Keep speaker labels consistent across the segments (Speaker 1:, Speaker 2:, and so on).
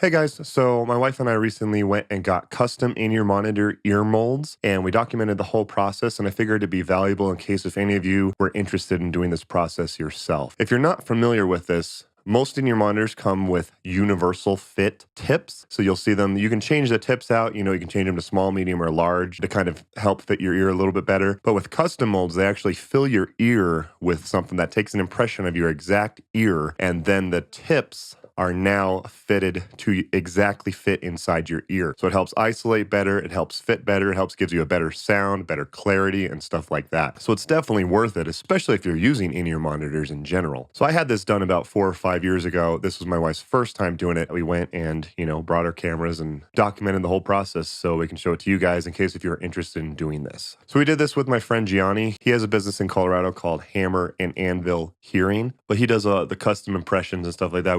Speaker 1: Hey guys, so my wife and I recently went and got custom in-ear monitor ear molds, and we documented the whole process, and I figured it'd be valuable in case if any of you were interested in doing this process yourself. If you're not familiar with this, most in-ear monitors come with universal fit tips. So you'll see them, you can change the tips out, you can change them to small, medium, or large to kind of help fit your ear a little bit better. But with custom molds, they actually fill your ear with something that takes an impression of your exact ear, and then the tips are now fitted to exactly fit inside your ear. So it helps isolate better, it helps fit better, it helps gives you a better sound, better clarity, and stuff like that. So it's definitely worth it, especially if you're using in-ear monitors in general. So I had this done about 4 or 5 years ago. This was my wife's first time doing it. We went and, brought our cameras and documented the whole process so we can show it to you guys in case if you're interested in doing this. So we did this with my friend Gianni. He has a business in Colorado called Hammer and Anvil Hearing, but he does the custom impressions and stuff like that.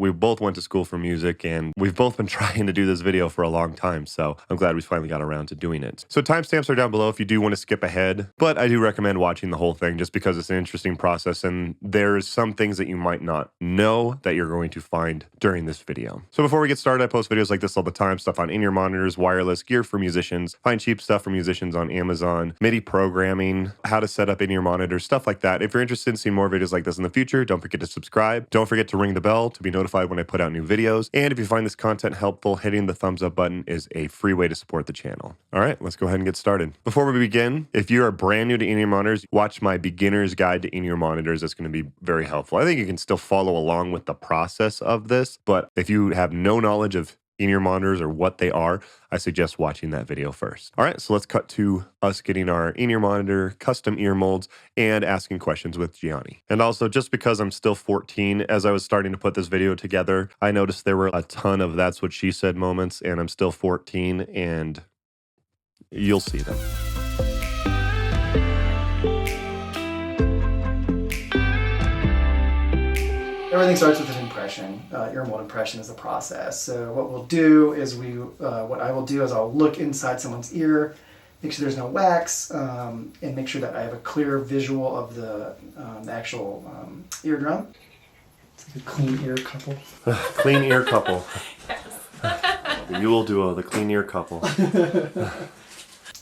Speaker 1: We both went to school for music, and we've both been trying to do this video for a long time, so I'm glad we finally got around to doing it. So timestamps are down below if you do want to skip ahead, but I do recommend watching the whole thing just because it's an interesting process, and there's some things that you might not know that you're going to find during this video. So before we get started, I post videos like this all the time, stuff on in-ear monitors, wireless gear for musicians, find cheap stuff for musicians on Amazon, MIDI programming, how to set up in-ear monitors, stuff like that. If you're interested in seeing more videos like this in the future, don't forget to subscribe. Don't forget to ring the bell to be notified when I put out new videos. And if you find this content helpful, hitting the thumbs up button is a free way to support the channel. All right, let's go ahead and get started. Before we begin, if you are brand new to in-ear monitors, watch my beginner's guide to in-ear monitors. That's going to be very helpful. I think you can still follow along with the process of this, but if you have no knowledge of in-ear monitors or what they are, I suggest watching that video first. All right, so let's cut to us getting our in-ear monitor, custom ear molds, and asking questions with Gianni. And also, just because I'm still 14, as I was starting to put this video together, I noticed there were a ton of that's what she said moments, and I'm still 14, and you'll see them.
Speaker 2: Everything starts with an impression. Ear mold impression is the process. So what we'll do is I'll look inside someone's ear, make sure there's no wax, and make sure that I have a clear visual of the actual eardrum. It's like a clean ear couple.
Speaker 1: Clean ear couple.
Speaker 3: Yes.
Speaker 1: The Yule duo, the clean ear couple.
Speaker 2: And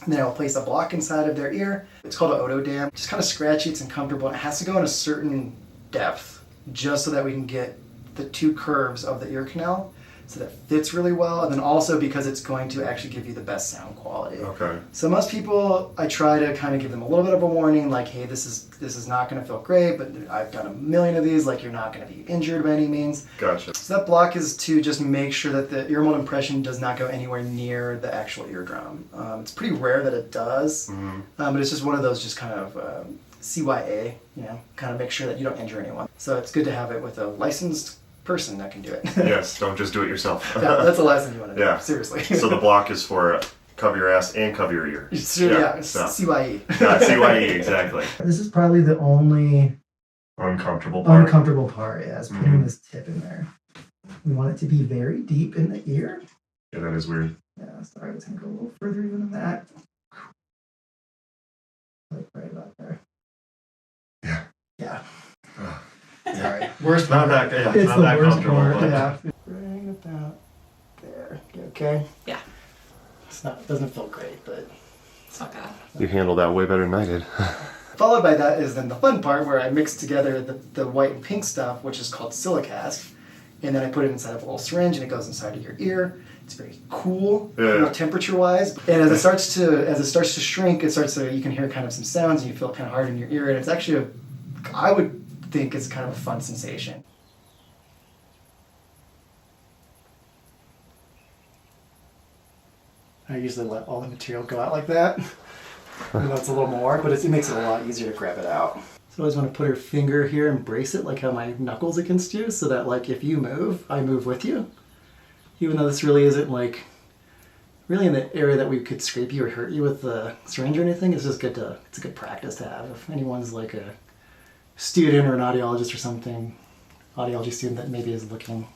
Speaker 2: then I'll place a block inside of their ear. It's called an Oto dam. Just kind of scratchy, it's uncomfortable. It has to go in a certain depth just so that we can get the two curves of the ear canal so that fits really well, and then also because it's going to actually give you the best sound quality.
Speaker 1: Okay.
Speaker 2: So most people, I try to kind of give them a little bit of a warning, like, hey, this is not going to feel great, but I've done a million of these, like, you're not going to be injured by any means.
Speaker 1: Gotcha.
Speaker 2: So that block is to just make sure that the ear mold impression does not go anywhere near the actual eardrum. It's pretty rare that it does, but it's just one of those just kind of CYA, kind of make sure that you don't injure anyone. So it's good to have it with a licensed person that can do it.
Speaker 1: Yes, don't just do it yourself.
Speaker 2: Yeah, that's the last thing you want to do.
Speaker 1: Yeah.
Speaker 2: Seriously.
Speaker 1: So the block is for cover your ass and cover your ear.
Speaker 2: CYE.
Speaker 1: Yeah, CYE, exactly.
Speaker 2: This is probably the only
Speaker 1: Uncomfortable part.
Speaker 2: Yeah, is putting this tip in there. We want it to be very deep in the ear.
Speaker 1: Yeah, that is weird.
Speaker 2: Yeah, sorry, I was going to go a little further even than that. Like right about there. Yeah. Sorry. Worst part.
Speaker 1: Not that good.
Speaker 2: It's
Speaker 1: Not
Speaker 2: the
Speaker 1: that
Speaker 2: worst
Speaker 1: comfortable.
Speaker 2: part.
Speaker 1: But...
Speaker 2: Yeah. Right about there. You okay?
Speaker 3: Yeah.
Speaker 2: It doesn't feel great, but
Speaker 3: It's not bad.
Speaker 1: You handled that way better than I did.
Speaker 2: followed by that is then the fun part where I mix together the white and pink stuff, which is called silicast, and then I put it inside of a little syringe and it goes inside of your ear. It's very cool, temperature-wise. And as it starts to shrink, you can hear kind of some sounds and you feel it kind of hard in your ear. And it's actually I would think it's kind of a fun sensation. I usually let all the material go out like that. That's a little more, but it makes it a lot easier to grab it out. So I always want to put her finger here and brace it like how my knuckles against you, so that like if you move, I move with you. Even though this really isn't like really in the area that we could scrape you or hurt you with the syringe or anything. It's just it's a good practice to have. If anyone's like a student or an audiologist or something, audiology student that maybe is looking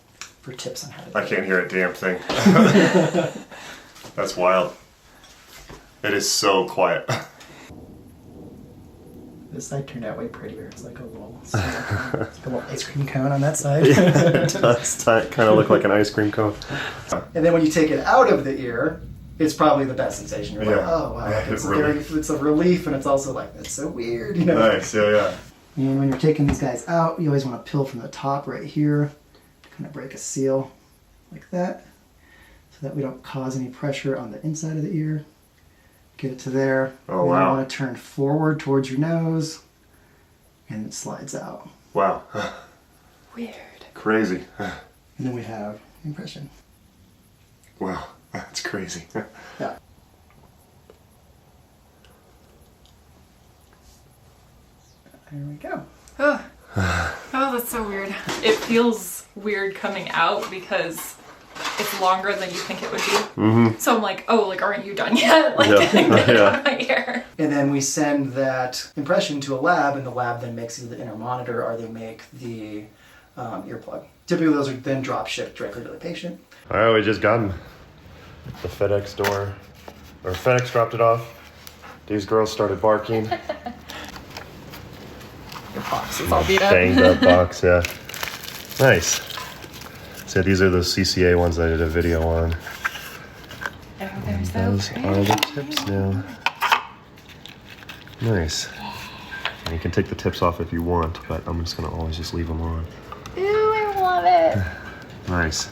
Speaker 2: for tips on how to do
Speaker 1: I can't hear a damn thing. That's wild. It is so quiet.
Speaker 2: This side turned out way prettier. It's like a little, it's like a little ice cream cone on that side.
Speaker 1: It does kind of look like an ice cream cone.
Speaker 2: And then when you take it out of the ear, it's probably the best sensation. You're like, oh wow, it's it's a relief, and it's also like, it's so weird, you know.
Speaker 1: Nice, yeah.
Speaker 2: And when you're taking these guys out, you always want to peel from the top right here to kind of break a seal like that, so that we don't cause any pressure on the inside of the ear. Get it to there.
Speaker 1: Oh,
Speaker 2: and
Speaker 1: wow.
Speaker 2: then you want to turn forward towards your nose, and it slides out.
Speaker 1: Wow.
Speaker 3: Weird.
Speaker 1: Crazy.
Speaker 2: And then we have impression.
Speaker 1: Wow, that's crazy.
Speaker 2: Yeah. There we go.
Speaker 3: Oh. Oh, that's so weird. It feels weird coming out because it's longer than you think it would be. Mm-hmm. So I'm like, oh, like, aren't you done yet? Like, get it out of my ear.
Speaker 2: And then we send that impression to a lab, and the lab then makes either the inner monitor or they make the earplug. Typically, those are then drop shipped directly to the patient.
Speaker 1: All right, we just got him. The FedEx door, or FedEx dropped it off. These girls started barking.
Speaker 3: Your box is all beat up.
Speaker 1: Banged up box, yeah. Nice. So these are those CCA ones I did a video on.
Speaker 3: Oh, there's
Speaker 1: Those are the tips now. Nice. And you can take the tips off if you want, but I'm just gonna always just leave them on.
Speaker 3: Ooh, I love it.
Speaker 1: Nice.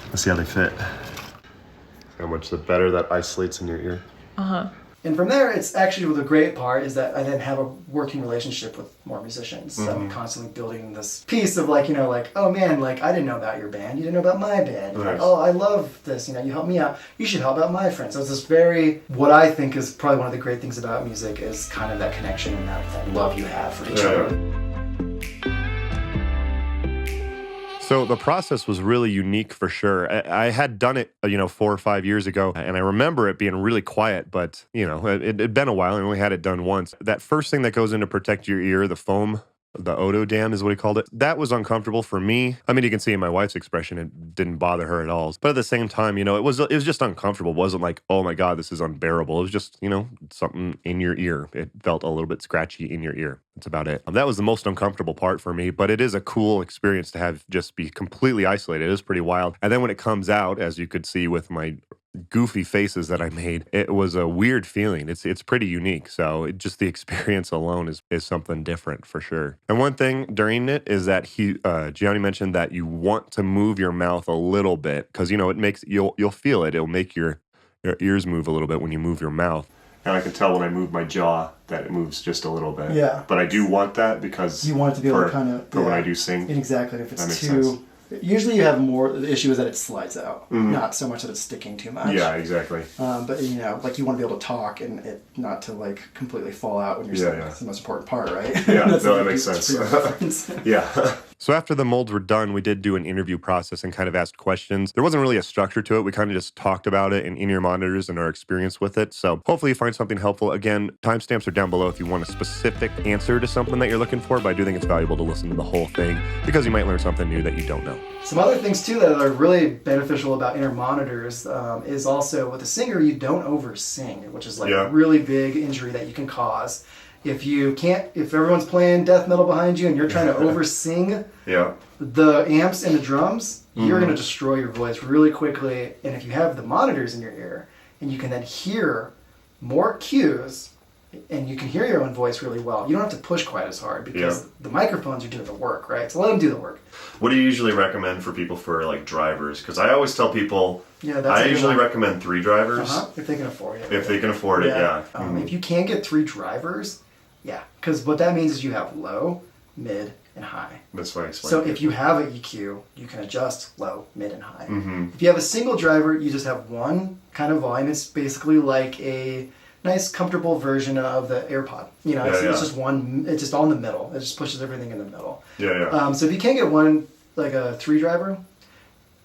Speaker 1: Let's see how they fit. How much the better that isolates in your ear.
Speaker 3: Uh-huh.
Speaker 2: And from there, it's actually the great part is that I then have a working relationship with more musicians. So I'm constantly building this piece of like, you know, like, oh man, like I didn't know about your band. You didn't know about my band.
Speaker 1: Nice.
Speaker 2: Like, oh, I love this. You know, you helped me out. You should help out my friends. So it's this very, what I think is probably one of the great things about music is kind of that connection and that love you have for each other.
Speaker 1: So the process was really unique for sure. I had done it, 4 or 5 years ago, and I remember it being really quiet, but, it'd been a while and I only had it done once. That first thing that goes in to protect your ear, the foam, the Oto dam is what he called it. That was uncomfortable for me. I mean, you can see in my wife's expression, it didn't bother her at all. But at the same time, it was just uncomfortable. It wasn't like, oh my God, this is unbearable. It was just, something in your ear. It felt a little bit scratchy in your ear. That's about it. That was the most uncomfortable part for me, but it is a cool experience to have just be completely isolated. It is pretty wild. And then when it comes out, as you could see with my goofy faces that I made, it was a weird feeling. It's pretty unique. So just the experience alone is something different for sure. And one thing during it is that Gianni mentioned that you want to move your mouth a little bit because it makes you'll feel it. It'll make your ears move a little bit when you move your mouth. And I can tell when I move my jaw that it moves just a little bit.
Speaker 2: Yeah.
Speaker 1: But I do want that because
Speaker 2: You want it to be able to kind of
Speaker 1: for when I do sing.
Speaker 2: Exactly. If
Speaker 1: That makes
Speaker 2: it's
Speaker 1: sense.
Speaker 2: too. Usually you have more, the issue is that it slides out, not so much that it's sticking too much.
Speaker 1: Yeah, exactly.
Speaker 2: But like you want to be able to talk and it not to like completely fall out when you're singing. That's the most important part, right?
Speaker 1: Yeah,
Speaker 2: That's
Speaker 1: no,
Speaker 2: like,
Speaker 1: that makes sense.
Speaker 2: Yeah.
Speaker 1: So after the molds were done, we did do an interview process and kind of asked questions. There wasn't really a structure to it. We kind of just talked about it and in-ear monitors and our experience with it. So hopefully you find something helpful. Again, timestamps are down below if you want a specific answer to something that you're looking for, but I do think it's valuable to listen to the whole thing because you might learn something new that you don't know.
Speaker 2: Some other things too that are really beneficial about inner monitors is also with a singer you don't over sing, which is like a really big injury that you can cause. If everyone's playing death metal behind you and you're trying to over sing the amps and the drums, you're going to destroy your voice really quickly. And if you have the monitors in your ear and you can then hear more cues and you can hear your own voice really well, you don't have to push quite as hard because the microphones are doing the work, right? So let them do the work.
Speaker 1: What do you usually recommend for people for like drivers? Because I always tell people,
Speaker 2: I
Speaker 1: usually recommend 3 drivers.
Speaker 2: If they can afford it.
Speaker 1: If they can afford it,
Speaker 2: If you can't get 3 drivers, because what that means is you have low, mid, and high.
Speaker 1: That's why I explained.
Speaker 2: So if you have an EQ, you can adjust low, mid, and high. If you have a single driver, you just have one kind of volume. It's basically like a nice, comfortable version of the AirPod. It's just one. It's just all in the middle. It just pushes everything in the middle. So if you can't get one, like a 3 driver,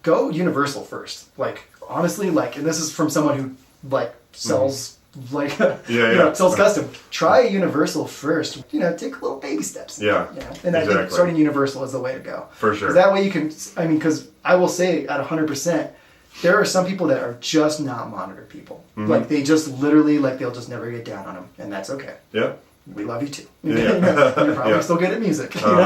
Speaker 2: go universal first. Like honestly, and this is from someone who sells. Sells custom. Try a universal first. Take little baby steps. And I think starting universal is the way to go.
Speaker 1: For sure.
Speaker 2: That way you can. Because I will say at 100%, there are some people that are just not monitored people. Like they just literally they'll just never get down on them, and that's okay. we love you too.
Speaker 1: Yeah.
Speaker 2: You're probably still good at music. So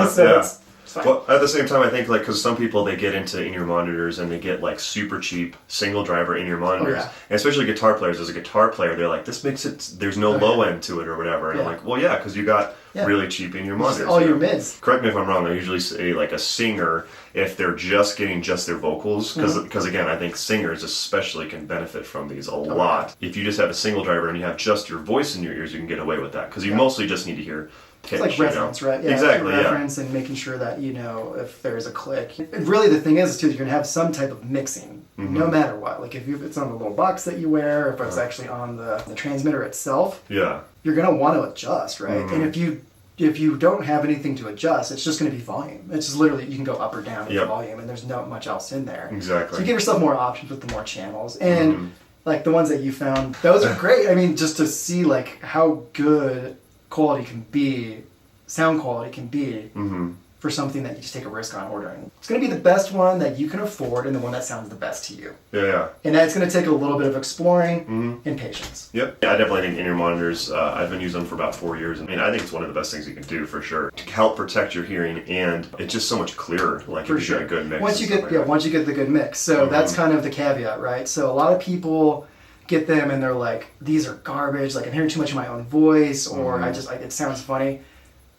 Speaker 2: it's fine.
Speaker 1: Well, at the same time, I think, like, because some people, they get into in-ear monitors and they get, like, super cheap single driver in-ear monitors. And especially guitar players. As a guitar player, they're like, this makes it, there's no low end to it or whatever. And I'm like, well, yeah, because you got really cheap in-ear monitors.
Speaker 2: All your mids.
Speaker 1: Correct me if I'm wrong. I usually say, like, a singer, if they're just getting just their vocals, because again, I think singers especially can benefit from these a lot. If you just have a single driver and you have just your voice in your ears, you can get away with that, because you mostly just need to hear pitch.
Speaker 2: It's like reference, right? Yeah,
Speaker 1: exactly.
Speaker 2: Reference and making sure that you know if there's a click. And really, the thing is too, you're gonna have some type of mixing, no matter what. Like if it's on the little box that you wear, or if it's actually on the transmitter itself. Yeah. You're gonna want to adjust, right? And if you don't have anything to adjust, it's just going to be volume. It's just literally, you can go up or down with the volume, and there's not much else in there. Exactly. So you give yourself more options with the more channels. And like the ones that you found, those are great. I mean, just to see like how good quality can be, sound quality can be for something that you just take a risk on ordering. It's going to be the best one that you can afford and the one that sounds the best to you. Yeah. And that's going to take a little bit of exploring and patience. Yeah, I definitely think in-ear monitors, I've been using them for about 4 years. I mean, I think it's one of the best things you can do for sure to help protect your hearing, and it's just so much clearer. Like if you get a good mix. Once you get the good mix. So that's kind of the caveat, right? So a lot of people get them and they're like, these are garbage. Like I'm hearing too much of my own voice, or it sounds funny.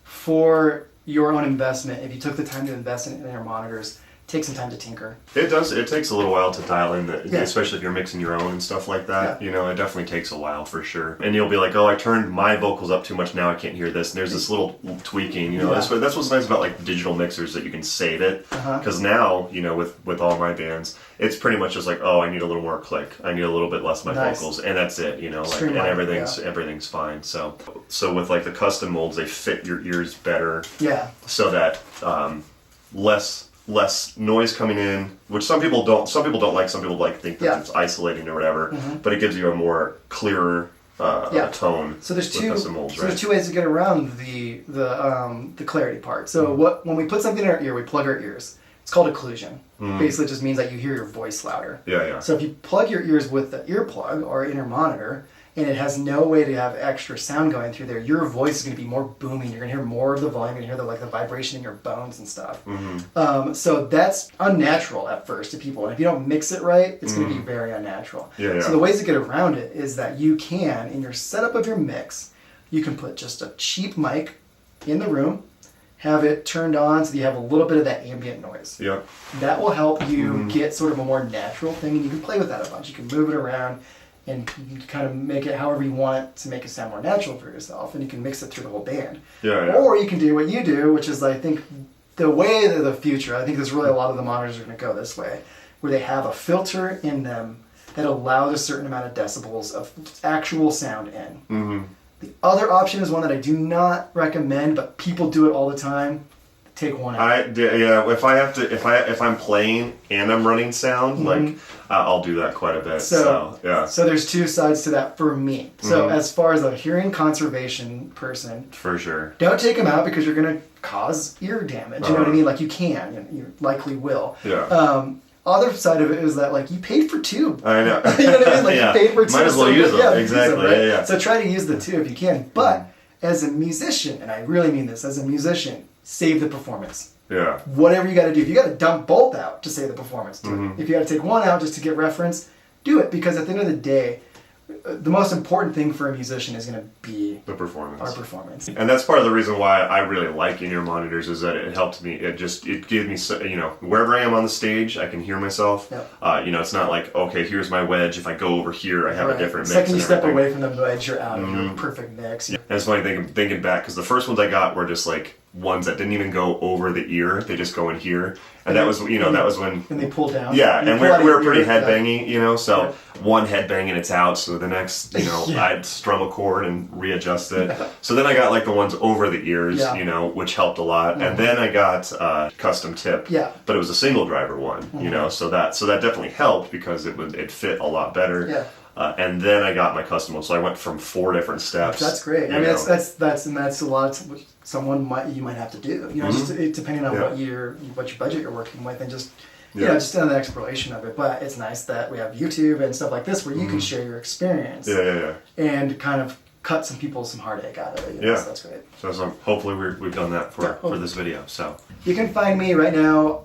Speaker 2: For your own investment, if you took the time to invest in your monitors, take some time to tinker. It does. It takes a little while to dial in, especially if you're mixing your own and stuff like that. You know, it definitely takes a while for sure. And you'll be like, oh, I turned my vocals up too much, now I can't hear this. And there's this little tweaking, you know. That's what's nice about like digital mixers, that you can save it. Because now, you know, with all my bands, it's pretty much just like, oh, I need a little more click. I need a little bit less of my vocals, and that's it. You know, like, and everything's fine. So with like the custom molds, they fit your ears better. Yeah. So that less noise coming in, which some people don't like. Some people think that it's isolating or whatever, but it gives you a more clearer tone. So there's two ways to get around the clarity part. So when we put something in our ear, we plug our ears. It's called occlusion. Basically, it just means that you hear your voice louder. So if you plug your ears with the earplug or inner monitor, and it has no way to have extra sound going through there, your voice is going to be more booming. You're going to hear more of the volume. You're going to hear the vibration in your bones and stuff. So that's unnatural at first to people. And if you don't mix it right, it's going to be very unnatural. So the ways to get around it is that you can, in your setup of your mix, you can put just a cheap mic in the room, have it turned on so that you have a little bit of that ambient noise. That will help you get sort of a more natural thing, and you can play with that a bunch. You can move it around and kind of make it however you want it to make it sound more natural for yourself, and you can mix it through the whole band. Or you can do what you do, which is, I think, the way of the future. I think there's really a lot of the monitors are going to go this way, where they have a filter in them that allows a certain amount of decibels of actual sound in. The other option is one that I do not recommend, but people do it all the time. Take one out. If I'm playing and I'm running sound, I'll do that quite a bit. So there's two sides to that for me. So as far as a hearing conservation person, for sure, don't take them out because you're gonna cause ear damage. You know what I mean? Like you can, and you likely will. Other side of it is that like you paid for two. I know. You know what I mean? Like you paid for two. Might as well use them. Exactly. Right? So try to use the two if you can. But as a musician, and I really mean this, as a musician, save the performance. Whatever you got to do. If you got to dump both out to save the performance, do it. If you got to take one out just to get reference, do it. Because at the end of the day, the most important thing for a musician is going to be the performance. Our performance. And that's part of the reason why I really like in-ear monitors, is that it helps me. It gives me, wherever I am on the stage, I can hear myself. It's not like, okay, here's my wedge. If I go over here, I have a different mix. The second you step away from the wedge, you're out of your perfect mix. And it's funny thinking back, because the first ones I got were just like ones that didn't even go over the ear. They just go in here. And that was, that was when... And they pull down. Yeah, and we were pretty headbangy, so one headbang and it's out, so the next, I'd strum a chord and readjust it. So then I got like the ones over the ears, which helped a lot. And then I got custom tip, but it was a single driver one, so that definitely helped because it fit a lot better. And then I got my custom one, so I went from 4 different steps. That's great. I mean, that's a lot of you might have to do. Just depending on what your budget you're working with, and just just an exploration of it. But it's nice that we have YouTube and stuff like this where you can share your experience. And kind of cut some people some heartache out of it.
Speaker 1: Yeah.
Speaker 2: So that's great.
Speaker 1: So hopefully we've done that for this video. So
Speaker 2: you can find me right now.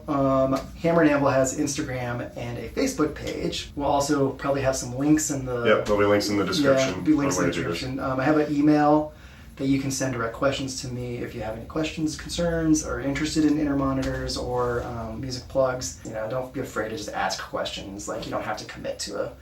Speaker 2: Hammer and Anvil has Instagram and a Facebook page. We'll also probably have some links in the...
Speaker 1: Yep, there'll be links in the description.
Speaker 2: Yeah, there'll be links in the description. I have an email that you can send direct questions to me if you have any questions, concerns, or interested in inner monitors or music plugs. Don't be afraid to just ask questions. Like, you don't have to commit to a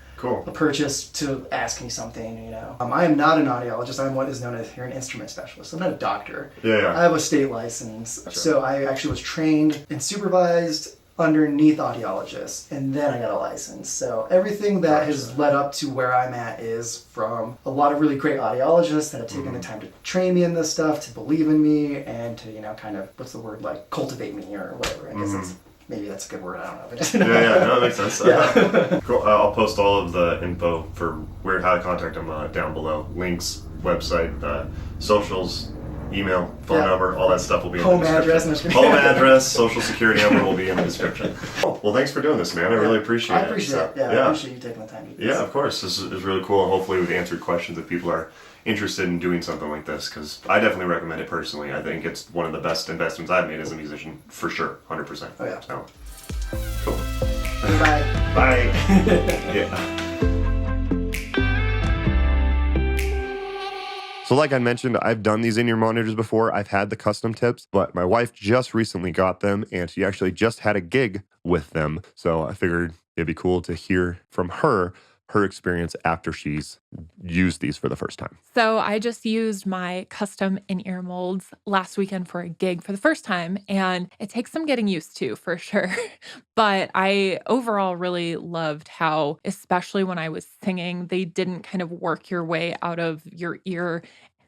Speaker 2: purchase to ask me something. I am not an audiologist. I'm what is known as hearing instrument specialist. I'm not a doctor.
Speaker 1: Yeah.
Speaker 2: I have a state license. Sure. So I actually was trained and supervised underneath audiologists, and then I got a license. So everything that has led up to where I'm at is from a lot of really great audiologists that have taken the time to train me in this stuff, to believe in me, and to, kind of, what's the word, like, cultivate me or whatever. I guess maybe that's a good word. I don't know. But
Speaker 1: no, that makes sense.
Speaker 2: Yeah.
Speaker 1: Cool. I'll post all of the info for how to contact them down below. Links, website, socials, email, phone number, all that stuff will be in the description. Home address, social security number will be in the description. Well, thanks for doing this, man. I really appreciate it.
Speaker 2: I appreciate it. I appreciate you taking the time to do this.
Speaker 1: Yeah, of course. This is really cool. Hopefully we've answered questions if people are interested in doing something like this, because I definitely recommend it personally. I think it's one of the best investments I've made as a musician, for sure, 100%.
Speaker 2: Oh, yeah.
Speaker 1: So, cool.
Speaker 2: Bye.
Speaker 1: Bye. Yeah. So like I mentioned, I've done these in-ear monitors before. I've had the custom tips, but my wife just recently got them, and she actually just had a gig with them. So I figured it'd be cool to hear from her experience after she's used these for the first time.
Speaker 3: So I just used my custom in-ear molds last weekend for a gig for the first time, and it takes some getting used to for sure. But I overall really loved how, especially when I was singing, they didn't kind of work your way out of your ear.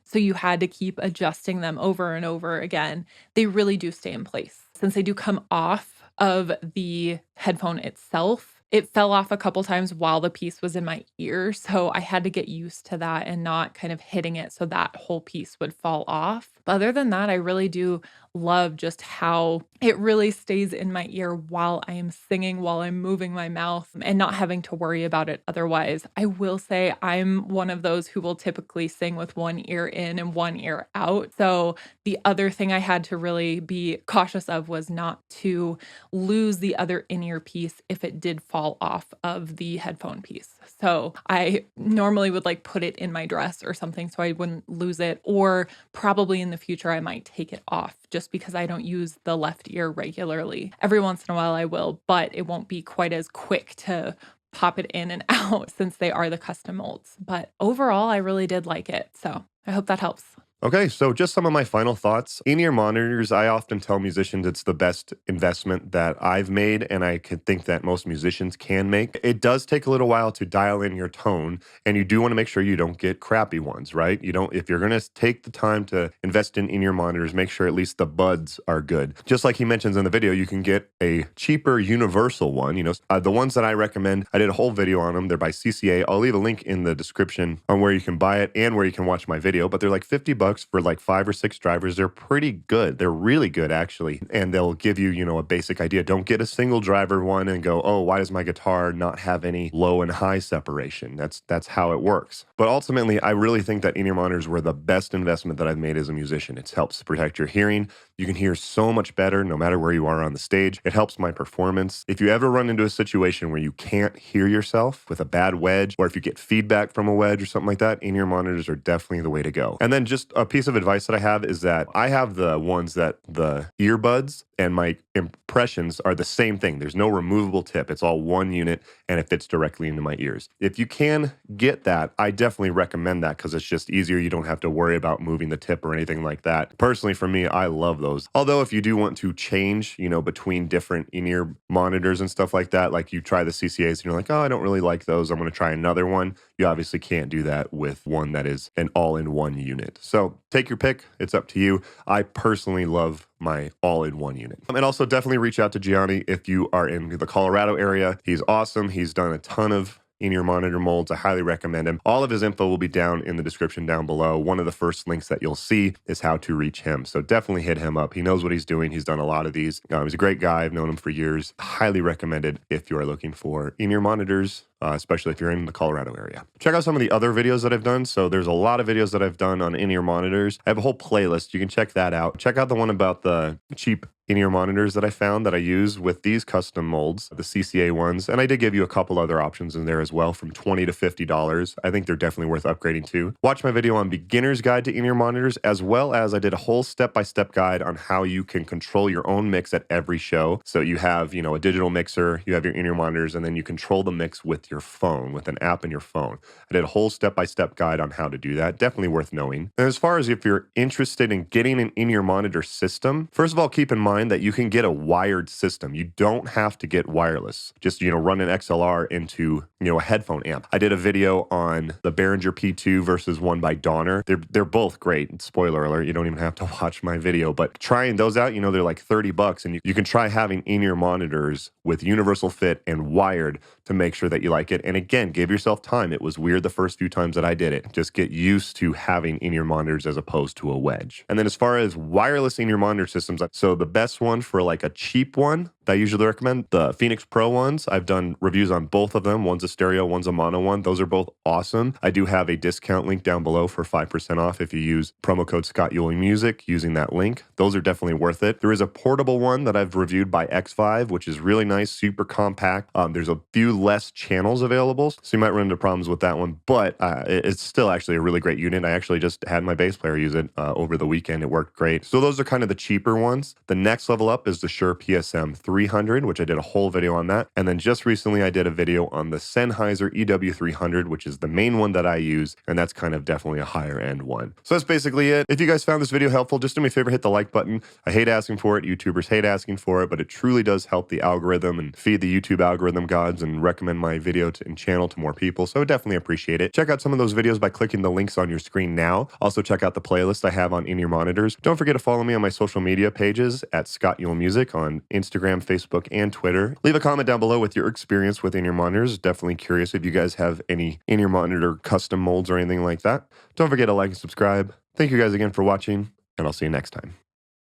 Speaker 3: So you had to keep adjusting them over and over again. They really do stay in place. Since they do come off of the headphone itself, it fell off a couple times while the piece was in my ear, so I had to get used to that and not kind of hitting it so that whole piece would fall off. But other than that, I really do love just how it really stays in my ear while I am singing, while I'm moving my mouth, and not having to worry about it otherwise. I will say I'm one of those who will typically sing with one ear in and one ear out. So the other thing I had to really be cautious of was not to lose the other in-ear piece if it did fall off of the headphone piece. So I normally would like put it in my dress or something so I wouldn't lose it, or probably in the future I might take it off just because I don't use the left ear regularly. Every once in a while I will, but it won't be quite as quick to pop it in and out since they are the custom molds. But overall, I really did like it. So I hope that helps.
Speaker 1: Okay, so just some of my final thoughts. In-ear monitors, I often tell musicians it's the best investment that I've made, and I could think that most musicians can make. It does take a little while to dial in your tone, and you do want to make sure you don't get crappy ones, right? If you're going to take the time to invest in in-ear monitors, make sure at least the buds are good. Just like he mentions in the video, you can get a cheaper universal one. The ones that I recommend, I did a whole video on them. They're by CCA. I'll leave a link in the description on where you can buy it and where you can watch my video, but they're like $50 for like 5 or 6 drivers. They're pretty good. They're really good, actually. And they'll give you, a basic idea. Don't get a single driver one and go, oh, why does my guitar not have any low and high separation? That's how it works. But ultimately, I really think that in-ear monitors were the best investment that I've made as a musician. It helps protect your hearing. You can hear so much better no matter where you are on the stage. It helps my performance. If you ever run into a situation where you can't hear yourself with a bad wedge, or if you get feedback from a wedge or something like that, in-ear monitors are definitely the way to go. And then just a piece of advice that I have is that I have the ones that the earbuds and my impressions are the same thing. There's no removable tip. It's all one unit and it fits directly into my ears. If you can get that, I definitely recommend that because it's just easier. You don't have to worry about moving the tip or anything like that. Personally, for me, I love those. Although if you do want to change, between different in-ear monitors and stuff like that, like you try the CCAs and you're like, oh, I don't really like those. I'm going to try another one. You obviously can't do that with one that is an all-in-one unit. So take your pick. It's up to you. I personally love my all-in-one unit. And also definitely reach out to Gianni if you are in the Colorado area. He's awesome. He's done a ton of in-ear monitor molds. I highly recommend him. All of his info will be down in the description down below. One of the first links that you'll see is how to reach him. So definitely hit him up. He knows what he's doing. He's done a lot of these. He's a great guy. I've known him for years. Highly recommended if you are looking for in-ear monitors especially if you're in the Colorado area. Check out some of the other videos that I've done. So there's a lot of videos that I've done on in-ear monitors. I have a whole playlist. You can check that out. Check out the one about the cheap in-ear monitors that I found that I use with these custom molds, the CCA ones. And I did give you a couple other options in there as well, from $20 to $50. I think they're definitely worth upgrading to. Watch my video on beginner's guide to in-ear monitors, as well as I did a whole step-by-step guide on how you can control your own mix at every show. So you have, a digital mixer, you have your in-ear monitors, and then you control the mix with your phone, with an app in your phone. I did a whole step-by-step guide on how to do that. Definitely worth knowing. And as far as if you're interested in getting an in-ear monitor system, first of all, keep in mind that you can get a wired system. You don't have to get wireless. Just, run an XLR into, a headphone amp. I did a video on the Behringer P2 versus one by Donner. They're both great. Spoiler alert, you don't even have to watch my video, but trying those out, they're like $30, and you can try having in-ear monitors with universal fit and wired to make sure that you like it. And again, give yourself time. It was weird the first few times that I did it. Just get used to having in-ear monitors as opposed to a wedge. And then as far as wireless in-ear monitor systems, so the best one for like a cheap one that I usually recommend, the Phoenix Pro ones. I've done reviews on both of them. One's a stereo, one's a mono one. Those are both awesome. I do have a discount link down below for 5% off if you use promo code ScottYuleMusic using that link. Those are definitely worth it. There is a portable one that I've reviewed by X5, which is really nice, super compact. There's a few less channels available, so you might run into problems with that one, but it's still actually a really great unit. I actually just had my bass player use it over the weekend. It worked great. So those are kind of the cheaper ones. The next level up is the Shure PSM 300, which I did a whole video on that. And then just recently I did a video on the Sennheiser EW300, which is the main one that I use, and that's kind of definitely a higher end one. So that's basically it. If you guys found this video helpful, just do me a favor, hit the like button. I hate asking for it. YouTubers hate asking for it, but it truly does help the algorithm and feed the YouTube algorithm gods and recommend my video and channel to more people. So I definitely appreciate it. Check out some of those videos by clicking the links on your screen now. Also check out the playlist I have on in-ear monitors. Don't forget to follow me on my social media pages at Scott Yule Music on Instagram, Facebook, and Twitter. Leave a comment down below with your experience with in-ear monitors. Definitely curious if you guys have any in-ear monitor custom molds or anything like that. Don't forget to like and subscribe. Thank you guys again for watching, and I'll see you next time.